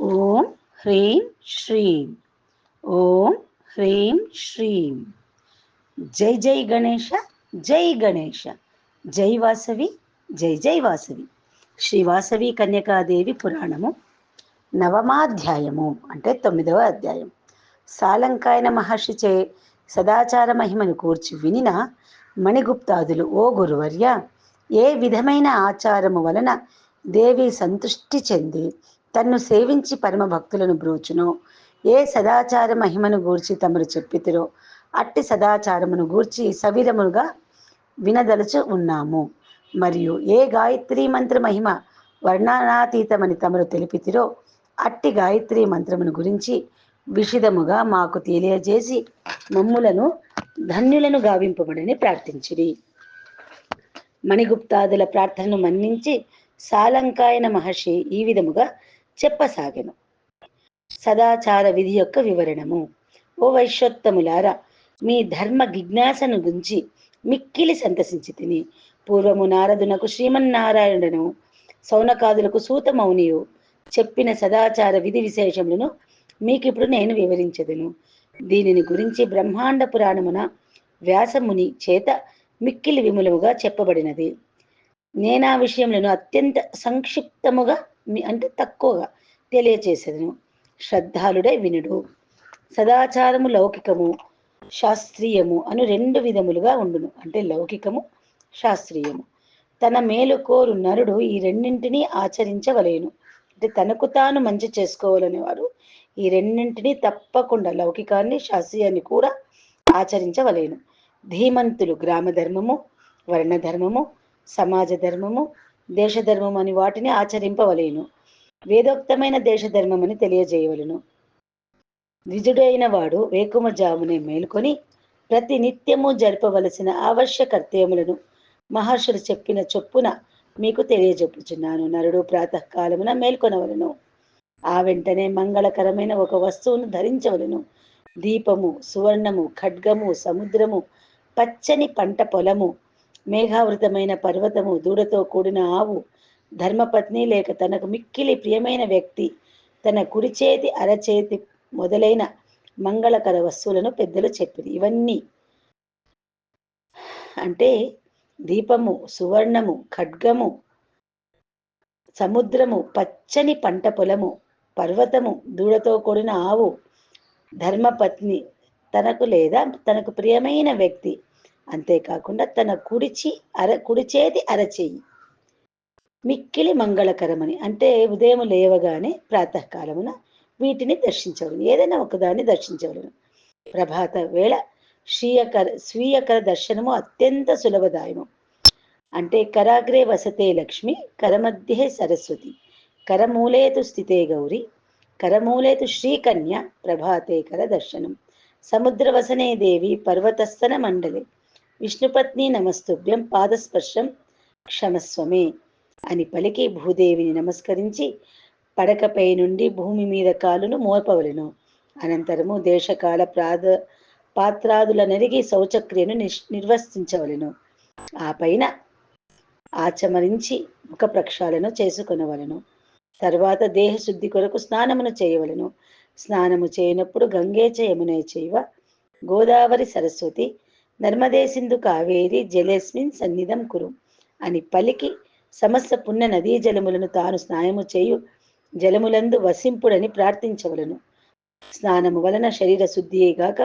ఓం హ్రీం శ్రీం. ఓం హ్రీం శ్రీం. జై జై గణేశ, జై గణేశ, జై వాసవి, జై జై వాసవి. శ్రీ వాసవి కన్యకాదేవి పురాణము నవమాధ్యాయము, అంటే 9వ అధ్యాయం. సాలంకాయన మహర్షిచే సదాచార మహిమను కూర్చి వినిన మణిగుప్తాదులు, ఓ గురువర్య, ఏ విధమైన ఆచారము వలన దేవి సంతృష్టి చెంది తన్ను సేవించి పరమ భక్తులను బ్రోచునో, ఏ సదాచార మహిమను గూర్చి తమరు చెప్పితిరో అట్టి సదాచారమును గూర్చి సవిరముగా వినదలుచు ఉన్నాము. మరియు ఏ గాయత్రీ మంత్ర మహిమ వర్ణనాతీతమని తమరు తెలిపితిరో అట్టి గాయత్రీ మంత్రమును గురించి విషిదముగా మాకు తెలియజేసి మమ్ములను ధన్యులను గావింపబడని ప్రార్థించిరి. మణిగుప్తాదుల ప్రార్థనను మన్నించి సాలంకాయన మహర్షి ఈ విధముగా చెప్పసాగెను. సదాచార విధి యొక్క వివరణము. ఓ వైశ్యోత్తములారా, మీ ధర్మ జిజ్ఞాసను గురించి మిక్కిలి సంతసించి తిని. పూర్వము నారదునకు శ్రీమన్నారాయణుడను, సౌనకాదులకు సూతమౌనియు చెప్పిన సదాచార విధి విశేషములను మీకిప్పుడు నేను వివరించదును. దీనిని గురించి బ్రహ్మాండ పురాణమున వ్యాసముని చేత మిక్కిలి విములముగా చెప్పబడినది. నేనా విషయములను అత్యంత సంక్షిప్తముగా అంటే తక్కువగా తెలియచేసేదను. శ్రద్ధాలుడై వినుడు. సదాచారము లౌకికము, శాస్త్రీయము అను 2 విధములుగా ఉండును. అంటే లౌకికము, శాస్త్రీయము. తన మేలు కోరు నరుడు ఈ రెండింటినీ ఆచరించవలేను. అంటే తనకు తాను మంచి చేసుకోవాలని వారు ఈ రెండింటినీ తప్పకుండా, లౌకికాన్ని శాస్త్రీయాన్ని కూడా ఆచరించవలేను. ధీమంతులు గ్రామధర్మము, వర్ణధర్మము, సమాజ ధర్మము, దేశధర్మము అని వాటిని ఆచరింపవలేను. వేదోక్తమైన దేశధర్మమని తెలియజేయవలను. ద్విజుడైన వాడు వేకుమజామునే మేల్కొని ప్రతి నిత్యము జరపవలసిన అవశ్య కర్తవ్యములను మహర్షులు చెప్పిన చొప్పున మీకు తెలియజెప్పుచున్నాను. నరుడు ప్రాతకాలమున మేల్కొనవలను. ఆ వెంటనే మంగళకరమైన ఒక వస్తువును ధరించవలను. దీపము, సువర్ణము, ఖడ్గము, సముద్రము, పచ్చని పంట పొలము, మేఘావృతమైన పర్వతము, దూడతో కూడిన ఆవు, ధర్మపత్ని లేక తనకు మిక్కిలి ప్రియమైన వ్యక్తి, తన కుడి చేతి అరచేతి మొదలైన మంగళకర వస్తువులను పెద్దలు చెప్పిరి. ఇవన్నీ అంటే దీపము, సువర్ణము, ఖడ్గము, సముద్రము, పచ్చని పంట పొలము, పర్వతము, దూడతో కూడిన ఆవు, ధర్మపత్ని, తనకు లేదా తనకు ప్రియమైన వ్యక్తి, అంతేకాకుండా తన కుడి చేతి అరచేయి మిక్కిలి మంగళకరమని, అంటే ఉదయం లేవగానే ప్రాతకాలమున వీటిని దర్శించవలను. ఏదైనా ఒకదాన్ని దర్శించవలను. ప్రభాత వేళ స్వీయకర దర్శనము అత్యంత సులభదాయము. అంటే కరాగ్రే వసతే లక్ష్మి, కరమధ్యే సరస్వతి, కరమూలేతు స్థితే గౌరి, కరమూలేతు శ్రీకన్య, ప్రభాతే కర దర్శనం. సముద్రవసనే దేవి, పర్వతస్థన మండలే, విష్ణుపత్ని నమస్తుభ్యం, పాదస్పర్శం క్షమస్వమే అని పలికి భూదేవిని నమస్కరించి పడకపై నుండి భూమి మీద కాలును మోపవలను. అనంతరము దేశకాల పాత్రాదుల నెరిగి శౌచక్రియను నిర్వర్తించవలను. ఆ పైన ఆచమరించి ముఖ ప్రక్షాళన చేసుకొనవలను. తర్వాత దేహశుద్ధి కొరకు స్నానమును చేయవలను. స్నానము చేయనప్పుడు గంగేచ యమునే చైవ గోదావరి సరస్వతి నర్మదే సింధు కావేరి జలేస్మిన్ సన్నిధం కురు అని పలికి సమస్త పుణ్య నదీ జలములను తాను స్నానము చేయు జలములందు వసింపుడని ప్రార్థించవలను. స్నానము వలన శరీర శుద్ధియేగాక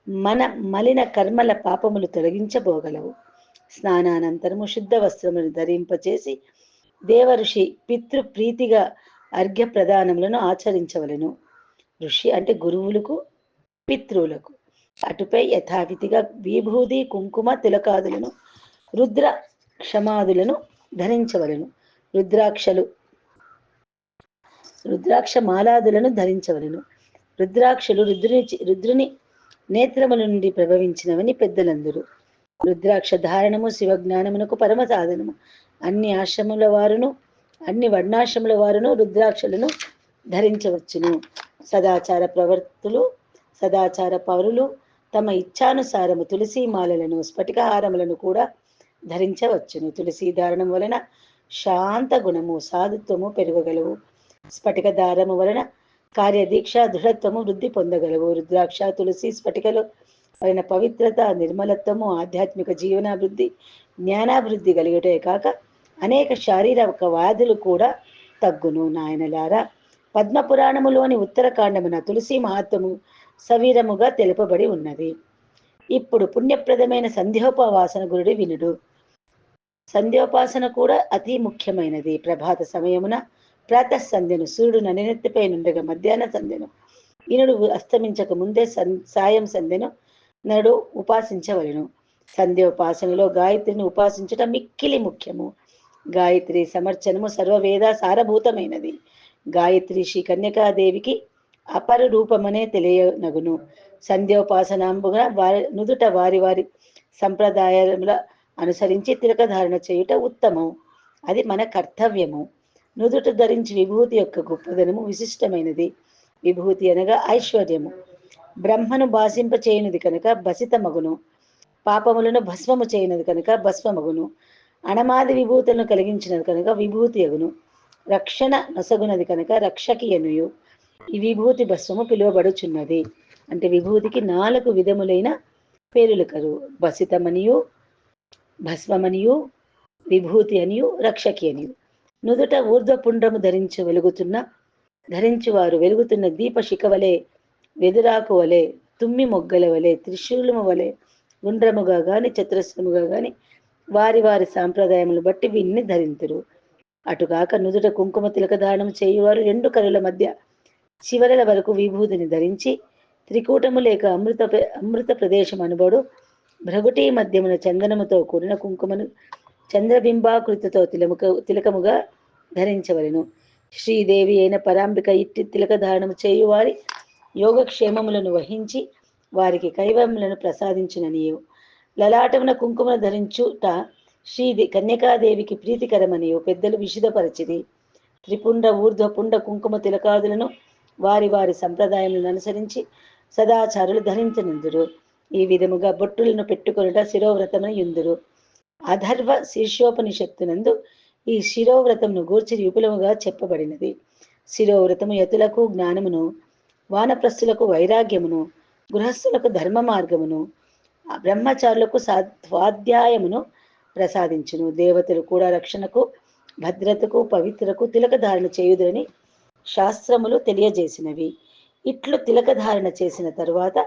మన మలిన కర్మల పాపములు తొలగించబోగలవు. స్నానానంతరము శుద్ధ వస్త్రములను ధరింపచేసి దేవఋషి పితృప్రీతిగా అర్ఘ్య ప్రదానములను ఆచరించవలను. ఋషి అంటే గురువులకు, పితృలకు. అటుపై యథావిధిగా విభూది, కుంకుమ, తిలకాదులను, రుద్ర క్షమాదులను ధరించవలను. రుద్రాక్ష మాలాదులను ధరించవలను. రుద్రాక్షలు రుద్రుని నేత్రముల నుండి ప్రభవించినవని పెద్దలందరూ. రుద్రాక్ష ధారణము శివజ్ఞానమునకు పరమ సాధనము. అన్ని వర్ణాశ్రముల వారును రుద్రాక్షలను ధరించవచ్చును. సదాచార పౌరులు తమ ఇచ్ఛానుసారము తులసి మాలలను, స్ఫటికహారములను కూడా ధరించవచ్చును. తులసి ధారణం వలన శాంత గుణము, సాధుత్వము పెరగగలవు. స్ఫటిక దారము వలన కార్యదీక్ష దృఢత్వము వృద్ధి పొందగలవు. రుద్రాక్ష తులసి స్ఫటికలు వలన పవిత్రత, నిర్మలత్వము, ఆధ్యాత్మిక జీవనాభివృద్ధి, జ్ఞానాభివృద్ధి కలిగటే కాక అనేక శారీరక వ్యాధులు కూడా తగ్గును. నాయనలారా, పద్మపురాణములోని ఉత్తరకాండమున తులసి మహత్వము సవీరముగా తెలుపబడి ఉన్నది. ఇప్పుడు పుణ్యప్రదమైన సంధ్యోపవాసన గురుడి వినుడు. సంధ్యోపాసన కూడా అతి ముఖ్యమైనది. ప్రభాత సమయమున ప్రాతఃసంధ్యను సూర్యుడు నడినెత్తిపై నుండగా మధ్యాహ్న సంధ్యను ఈనుడు అస్తమించక ముందే సాయం సంధ్యను నడు ఉపాసించవలను. సంధ్యోపాసనలో గాయత్రిని ఉపాసించటం మిక్కిలి ముఖ్యము. గాయత్రి సమర్చనము సర్వవేద సారభూతమైనది. గాయత్రి శ్రీ కన్యకాదేవికి అపర రూపమనే తెలియనగును. సంధ్యోపాసనాంబుగా నుదుట వారి వారి సంప్రదాయముల అనుసరించి తిలకధారణ చేయుట ఉత్తమం. అది మన కర్తవ్యము. నుదుట ధరించి విభూతి యొక్క గొప్పదనము విశిష్టమైనది. విభూతి అనగా ఐశ్వర్యము. బ్రహ్మను భాషింప చేయనిది కనుక భసితమగును. పాపములను భస్మము చేయనిది కనుక భస్మమగును. అణమాది విభూతులను కలిగించినది కనుక విభూతి అగును. రక్షణ నొసగునది కనుక రక్షకి అనుయు. ఈ విభూతి భస్మము పిలువబడుచున్నది. అంటే విభూతికి 4 విధములైన పేర్లు కరు. భసితమనియు, భస్మమనియు, విభూతి అనియు, రక్షకి అనియు. నుదుట ఊర్ధ్వపుండ్రము ధరించువారు వెలుగుతున్న దీప శిఖవలే, వెదురాకు వలె, తుమ్మి మొగ్గల వలె, త్రిశూలము వలె గుండ్రముగా గాని చతురస్రముగా గాని వారి వారి సాంప్రదాయములు బట్టి వీన్ని ధరింతురు. అటుగాక నుదుట కుంకుమ తిలకదానం చేయువారు 2 కనుల మధ్య చివరల వరకు విభూతిని ధరించి త్రికూటము లేక అమృత ప్రదేశం అనుబడు భ్రగుటి మధ్యమున చందనముతో కూడిన కుంకుమను చంద్రబింబాకృతితో తిలకముగా ధరించవలను. శ్రీదేవి అయిన పరాంబిక ఇట్టి తిలకధారణము చేయువారి యోగక్షేమములను వహించి వారికి కైవములను ప్రసాదించుననియు. లలాటమున కుంకుమను ధరించుట శ్రీ కన్యకాదేవికి ప్రీతికరమనియు పెద్దలు విశుధపరచిది. త్రిపుండ ఊర్ధ్వపుండ కుంకుమ తిలకాదులను వారి వారి సంప్రదాయములను అనుసరించి సదాచారులు ధరించనుందురు. ఈ విధముగా బొట్టులను పెట్టుకొనుట శిరోవ్రతమును యుందురు. అధర్వ శీర్షోపనిషత్తునందు ఈ శిరోవ్రతమును గూర్చి విపులముగా చెప్పబడినది. శిరోవ్రతము యతులకు జ్ఞానమును, వానప్రస్థులకు వైరాగ్యమును, గృహస్థులకు ధర్మ మార్గమును, బ్రహ్మచారులకు స్వాధ్యాయమును ప్రసాదించును. దేవతలు కూడా రక్షణకు, భద్రతకు, పవిత్రకు తిలకధారణ చేయుదురని శాస్త్రములు తెలియజేసినవి. ఇట్లు తిలకధారణ చేసిన తరువాత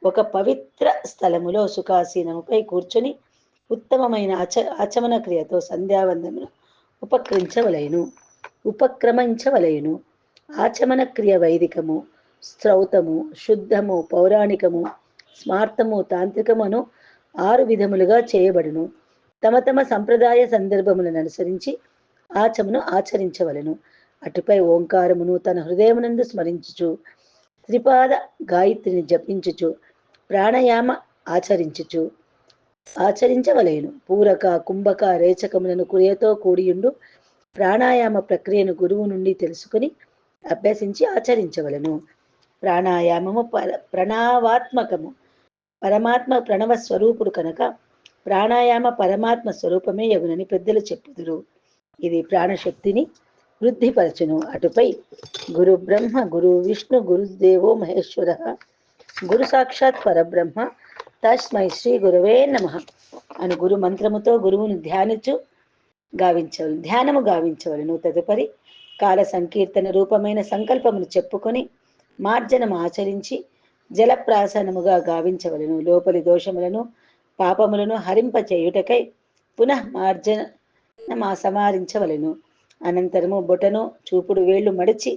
ఒక పవిత్ర స్థలములో సుఖాసీనముపై కూర్చొని ఉత్తమమైన ఆచమన క్రియతో సంధ్యావందమును ఉపక్రమించవలయును. ఆచమన క్రియ వైదికము, శ్రౌతము, శుద్ధము, పౌరాణికము, స్మార్తము, తాంత్రికమును 6 విధములుగా చేయబడును. తమ తమ సంప్రదాయ సందర్భములను అనుసరించి ఆచమను ఆచరించవలను. అటుపై ఓంకారమును తన హృదయమునందు స్మరించుచు, త్రిపాద గాయత్రిని జపించుచు, ప్రాణాయామ ఆచరించవలేను. పూరక, కుంభక, రేచకములను క్రియతో కూడియుండు ప్రాణాయామ ప్రక్రియను గురువు నుండి తెలుసుకుని అభ్యసించి ఆచరించవలను. ప్రాణాయామము ప్రణవాత్మకము. పరమాత్మ ప్రణవ స్వరూపుడు కనుక ప్రాణాయామ పరమాత్మ స్వరూపమే యగునని పెద్దలు చెప్పుదురు. ఇది ప్రాణశక్తిని వృద్ధిపరచును. అటుపై గురు బ్రహ్మ, గురు విష్ణు, గురుదేవో మహేశ్వర, గురు సాక్షాత్ పరబ్రహ్మ, తస్మై శ్రీ గురవే నమః అను గురు మంత్రముతో గురువును ధ్యానము గావించవలను. తదుపరి కాల సంకీర్తన రూపమైన సంకల్పమును చెప్పుకొని మార్జనము ఆచరించి జలప్రాసనముగా గావించవలను. లోపలి దోషములను, పాపములను హరింపచేయుటకై పునః సమారించవలను. అనంతరము బొటను, చూపుడు వేళ్లు మడిచి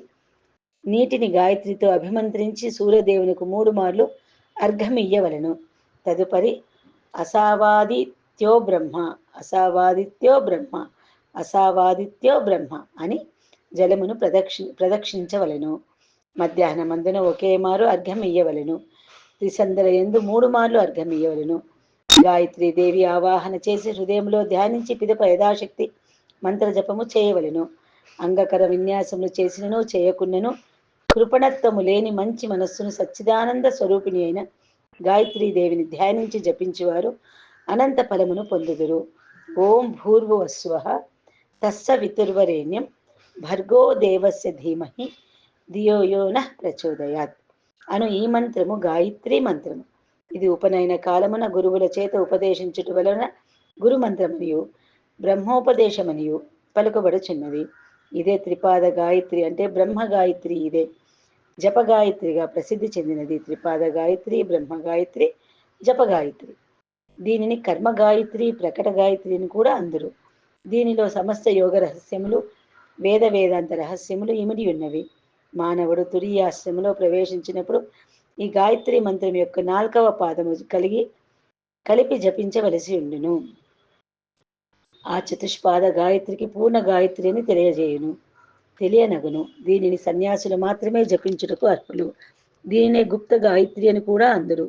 నీటిని గాయత్రితో అభిమంత్రించి సూర్యదేవునికి 3 మార్లు అర్ఘమియ్యవలను. తదుపరి అసావాదిత్యో బ్రహ్మ, అసావాదిత్యో బ్రహ్మ, అసావాదిత్యో బ్రహ్మ అని జలమును ప్రదక్షించవలను. మధ్యాహ్నమందున ఒకే మారు అర్ఘమియ్యవలను. త్రిసంధ్యల యందు 3 మార్లు అర్ఘమియ్యవలను. గాయత్రీదేవి ఆవాహన చేసి హృదయంలో ధ్యానించి పిదప యథాశక్తి మంత్రజపము చేయవలను. అంగకర విన్యాసములు చేసినను చేయకున్నను కృపణత్వము లేని మంచి మనస్సును సచ్చిదానంద స్వరూపిణి అయిన గాయత్రీదేవిని ధ్యానించి జపించువారు అనంత ఫలమును పొందుదురు. ఓం భూర్భువస్సువః తస్సవితుర్వరేణ్యం భర్గో దేవస్య ధీమహి ధియో యో నః ప్రచోదయాత్ అను ఈ మంత్రము గాయత్రి మంత్రము. ఇది ఉపనయన కాలమున గురువుల చేత ఉపదేశించుట వలన గురు మంత్రమనియు బ్రహ్మోపదేశమనియు పలుకబడుచున్నది. ఇదే త్రిపాద గాయత్రి అంటే బ్రహ్మ గాయత్రి. ఇదే జపగాయత్రిగా ప్రసిద్ధి చెందినది. త్రిపాద గాయత్రి, బ్రహ్మ గాయత్రి, జపగాయత్రి. దీనిని కర్మ గాయత్రి, ప్రకట గాయత్రి అని కూడా అందరు. దీనిలో సమస్త యోగ రహస్యములు, వేదాంత రహస్యములు ఇమిడి ఉన్నవి. మానవుడు తురీయాశ్రమంలో ప్రవేశించినప్పుడు ఈ గాయత్రి మంత్రం యొక్క 4వ పాదము కలిపి జపించవలసి ఉండును. ఆ చతుష్పాద గాయత్రికి పూర్ణ గాయత్రి అని తెలియనగును. దీనిని సన్యాసులు మాత్రమే జపించుటకు అర్హులు. దీనినే గుప్త గాయత్రి అని కూడా అందరు.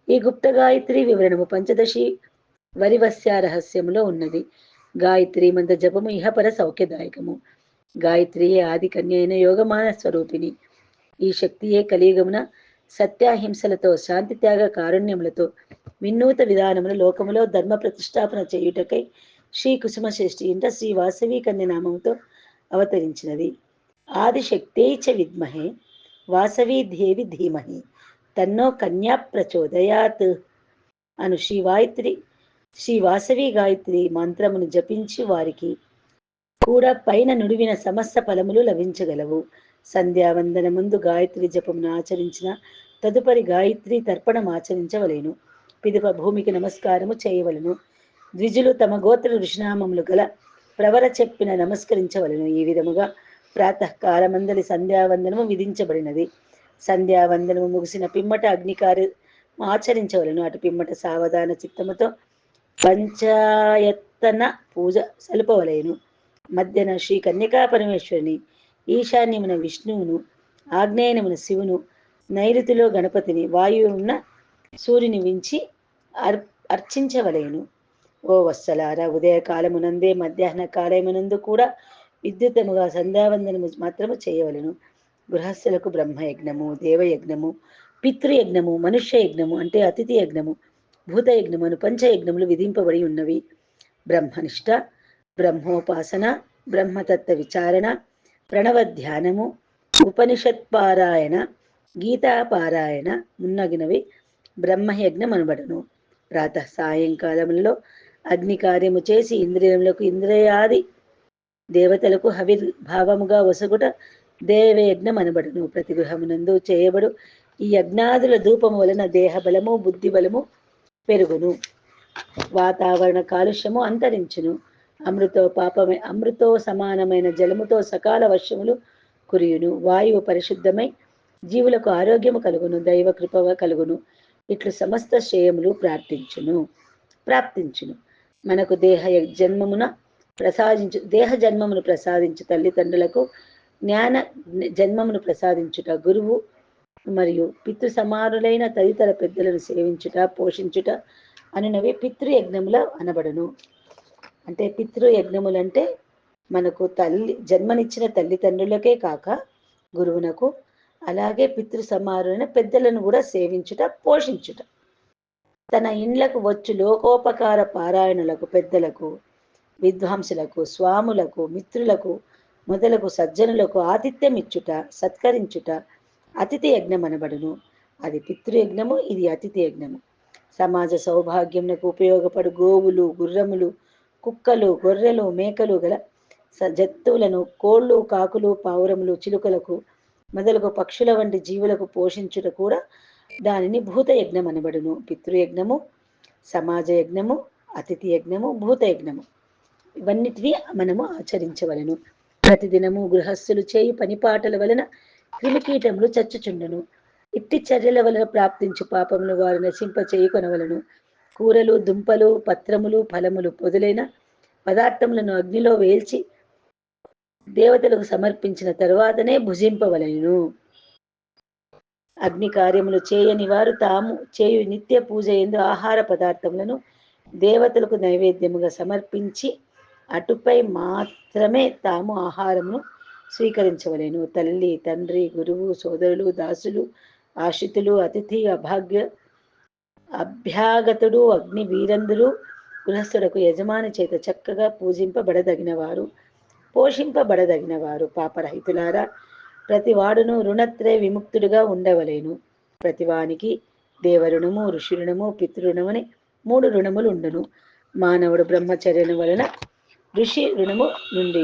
ఈ గుప్త గాయత్రి వివరణము పంచదశి వరివస్య రహస్యములో ఉన్నది. గాయత్రి మంత్ర జపము ఇహపర సౌఖ్యదాయకము. గాయత్రియే ఆది కన్య అయిన యోగమాన స్వరూపిణి. ఈ శక్తియే కలియుగమున సత్యాహింసలతో, శాంతి త్యాగ కారుణ్యములతో వినూత విధానముల లోకములో ధర్మ ప్రతిష్టాపన చేయుటకై శ్రీ కుసుమ శ్రేష్ఠి ఇంట శ్రీ వాసవి కన్య నామముతో అవతరించినది. ఆదిశక్తే చ విద్మహే వాసవీ దేవి ధీమహి తన్నో కన్యా ప్రచోదయాత్ అను శ్రీ వాసవి గాయత్రి మంత్రమును జపించి వారికి కూడా పైన నుడివిన సమస్త ఫలములు లభించగలవు. సంధ్యావందన ముందు గాయత్రి జపమును ఆచరించిన తదుపరి గాయత్రి తర్పణం ఆచరించవలేను. పిదప భూమికి నమస్కారము చేయవలను. ద్విజులు తమ గోత్ర ఋషినామములు గల ప్రవర చెప్పిన నమస్కరించవలను. ఈ విధముగా ప్రాతకాలమందలి సంధ్యావందనము విధించబడినది. సంధ్యావందనము ముగిసిన పిమ్మట అగ్నికార్యం ఆచరించవలను. అటు పిమ్మట సావధాన చిత్తముతో పంచాయత్తన పూజ సలుపవలేను. మధ్యన శ్రీ కన్యకా పరమేశ్వరిని, ఈశాన్యమున విష్ణువును, ఆగ్నేయనమున శివును, నైరుతిలో గణపతిని, వాయువున్న సూర్యుని వించి అర్చించవలేను. ఓ వత్సలారా, ఉదయకాలమునందే మధ్యాహ్న కాలమునందు కూడా విద్యుత్తముగా సంధ్యావందనము మాత్రము చేయవలను. గృహస్థులకు బ్రహ్మయజ్ఞము, దేవయజ్ఞము, పితృయజ్ఞము, మనుష్య యజ్ఞము అంటే అతిథి యజ్ఞము, భూతయజ్ఞము అను పంచయజ్ఞములు విధింపబడి ఉన్నవి. బ్రహ్మనిష్ట, బ్రహ్మోపాసన, బ్రహ్మతత్వ విచారణ, ప్రణవ ధ్యానము, ఉపనిషత్ పారాయణ, గీతాపారాయణ మున్నగినవి బ్రహ్మయజ్ఞం అనబడను. ప్రాతః సాయంకాలములలో అగ్ని కార్యము చేసి ఇంద్రియములకు ఇంద్రియాది దేవతలకు హవిర్భావముగా వసగుట దేవయజ్ఞం అనబడును. ప్రతి గృహమునందు చేయబడు ఈ యజ్ఞాదుల ధూపము వలన దేహ బలము, బుద్ధి బలము పెరుగును. వాతావరణ కాలుష్యము అంతరించును. అమృతో సమానమైన జలముతో సకాల వర్షములు కురియును. వాయువు పరిశుద్ధమై జీవులకు ఆరోగ్యము కలుగును. దైవ కృప కలుగును. ఇట్లు సమస్త శ్రేయములు ప్రాప్తించును. మనకు దేహ జన్మమును ప్రసాదించు తల్లిదండ్రులకు జ్ఞాన జన్మమును ప్రసాదించుట గురువు మరియు పితృ సమానులైన తదితర పెద్దలను సేవించుట, పోషించుట అనునవి పితృయజ్ఞముల అనబడును. అంటే పితృయజ్ఞములంటే మనకు జన్మనిచ్చిన తల్లిదండ్రులకే కాక గురువునకు, అలాగే పితృ సమానులైన పెద్దలను కూడా సేవించుట, పోషించుట. తన ఇండ్లకు వచ్చు లోకోపకార పారాయణులకు, పెద్దలకు, విద్వాంసులకు, స్వాములకు, మిత్రులకు మొదలకు సజ్జనులకు ఆతిథ్యమిచ్చుట, సత్కరించుట అతిథి యజ్ఞం అనబడును. అది పితృయజ్ఞము, ఇది అతిథి యజ్ఞము. సమాజ సౌభాగ్యమునకు ఉపయోగపడు గోవులు, గుర్రములు, కుక్కలు, గొర్రెలు, మేకలు గల జంతువులను, కోళ్ళు, కాకులు, పావురములు, చిలుకలకు మొదలగు పక్షుల వంటి జీవులకు పోషించుట కూడా దానిని భూతయజ్ఞం అనబడును. పితృయజ్ఞము, సమాజ యజ్ఞము, అతిథి యజ్ఞము, భూతయజ్ఞము ఇవన్నిటినీ మనము ఆచరించవలను. ప్రతిదినము గృహస్థులు చేయు పనిపాటల వలన క్రిమికీటములు చచ్చుచుండును. ఇట్టి చర్యల వలన ప్రాప్తించు పాపములు వారు నశింప చేయుకొనవలను. కూరలు, దుంపలు, పత్రములు, ఫలములు మొదలైన పదార్థములను అగ్నిలో వేల్చి దేవతలకు సమర్పించిన తరువాతనే భుజింపవలెను. అగ్ని కార్యములు చేయని వారు తాము చేయు నిత్య పూజ యందు ఆహార పదార్థములను దేవతలకు నైవేద్యముగా సమర్పించి అటుపై మాత్రమే తాము ఆహారమును స్వీకరించవలెను. తల్లి, తండ్రి, గురువు, సోదరులు, దాసులు, ఆశ్రితులు, అతిథి, అభ్యాగతుడు, అగ్ని వీరందరూ గృహస్థులకు యజమాని చేత చక్కగా పూజింపబడదగిన వారు. పోషింపబడదగిన వారు. పాపరహితులారా, ప్రతివాడును రుణత్రయ విముక్తుడుగా ఉండవలేను. ప్రతివానికి దేవరుణము, ఋషి రుణము, పితృణమని 3 రుణములు ఉండును. మానవుడు బ్రహ్మచర్యను వలన ఋషి రుణము నుండి,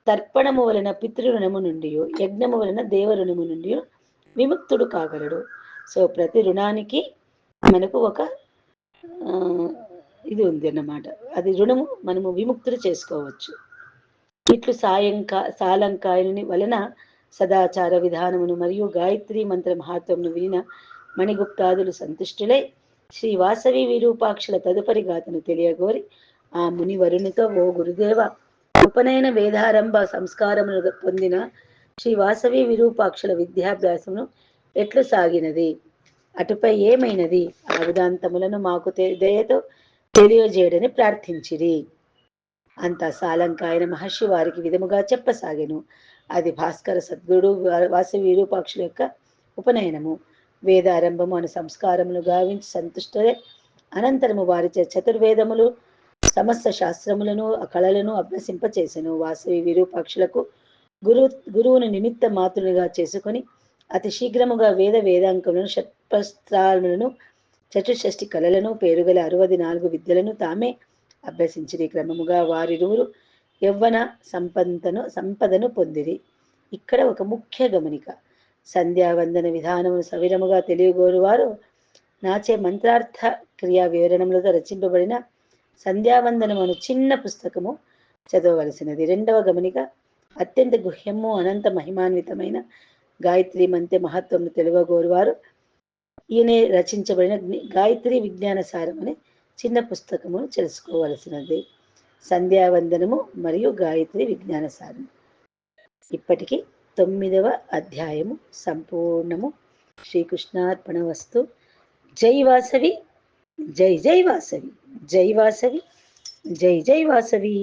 తర్పణము వలన పితృరుణము నుండి, యజ్ఞము వలన దేవరుణము నుండి విముక్తుడు కాగలడు. సో ప్రతి రుణానికి మనకు ఒక ఇది ఉంది అన్నమాట. అది రుణము మనము విముక్తులు చేసుకోవచ్చు. ఇట్లు సాలంకాయుని వలన సదాచార విధానమును మరియు గాయత్రి మంత్ర మహాత్వమును వినిన మణిగుప్తాదులు సంతుష్టులై శ్రీ వాసవి విరూపాక్షుల తదుపరి గాథను తెలియగోరి ఆ మునివరునితో, ఓ గురుదేవ, ఉపనయన వేదారంభ సంస్కారమును పొందిన శ్రీ వాసవి విరూపాక్షుల విద్యాభ్యాసమును ఎట్లు సాగినది, అటుపై ఏమైనది, ఆ విదాంతములను మాకు దయతో తెలియజేయడని ప్రార్థించిరి. అంత సాలంకాయన మహర్షి వారికి విధముగా చెప్పసాగెను. అది భాస్కర సద్గురుడు వాసవి విరూపాక్షుల యొక్క ఉపనయనము. వేదారంభము అను సంస్కారములు గావించి సంతుష్టరే అనంతరము వారిచే చతుర్వేదములు సమస్త శాస్త్రములను కళలను అభ్యసింపచేసెను. వాసవి విరూపాక్షులకు గురువును నిమిత్త మాతృనిగా చేసుకొని అతి శీఘ్రముగా వేదాంకములను, షట్పస్త్రాలను, చతుషష్ఠి కళలను, పేరుగల 64 విద్యలను తామే అభ్యసించిరి. క్రమముగా వారిరువురు యవ్వన సంపదను పొందిరి. ఇక్కడ ఒక ముఖ్య గమనిక. సంధ్యావందన విధానమును సవిరముగా తెలియగోరు వారు నాచే మంత్రార్థ క్రియా వివరణములతో రచింపబడిన సంధ్యావందనము అను చిన్న పుస్తకము చదవవలసినది. రెండవ గమనిక, అత్యంత గుహ్యము అనంత మహిమాన్వితమైన గాయత్రి మంత్ర మహత్వమును తెలుగోరు వారు ఈయన రచించబడిన గాయత్రి విజ్ఞాన సారం అనే చిన్న పుస్తకమును తెలుసుకోవలసినది. సంధ్యావందనము మరియు గాయత్రి విజ్ఞాన సారం. ఇప్పటికి 9వ అధ్యాయము సంపూర్ణము. శ్రీకృష్ణార్పణమస్తు. జై వాసవి, జై జై వాసవి, జై వాసవి, జై జై వాసవి.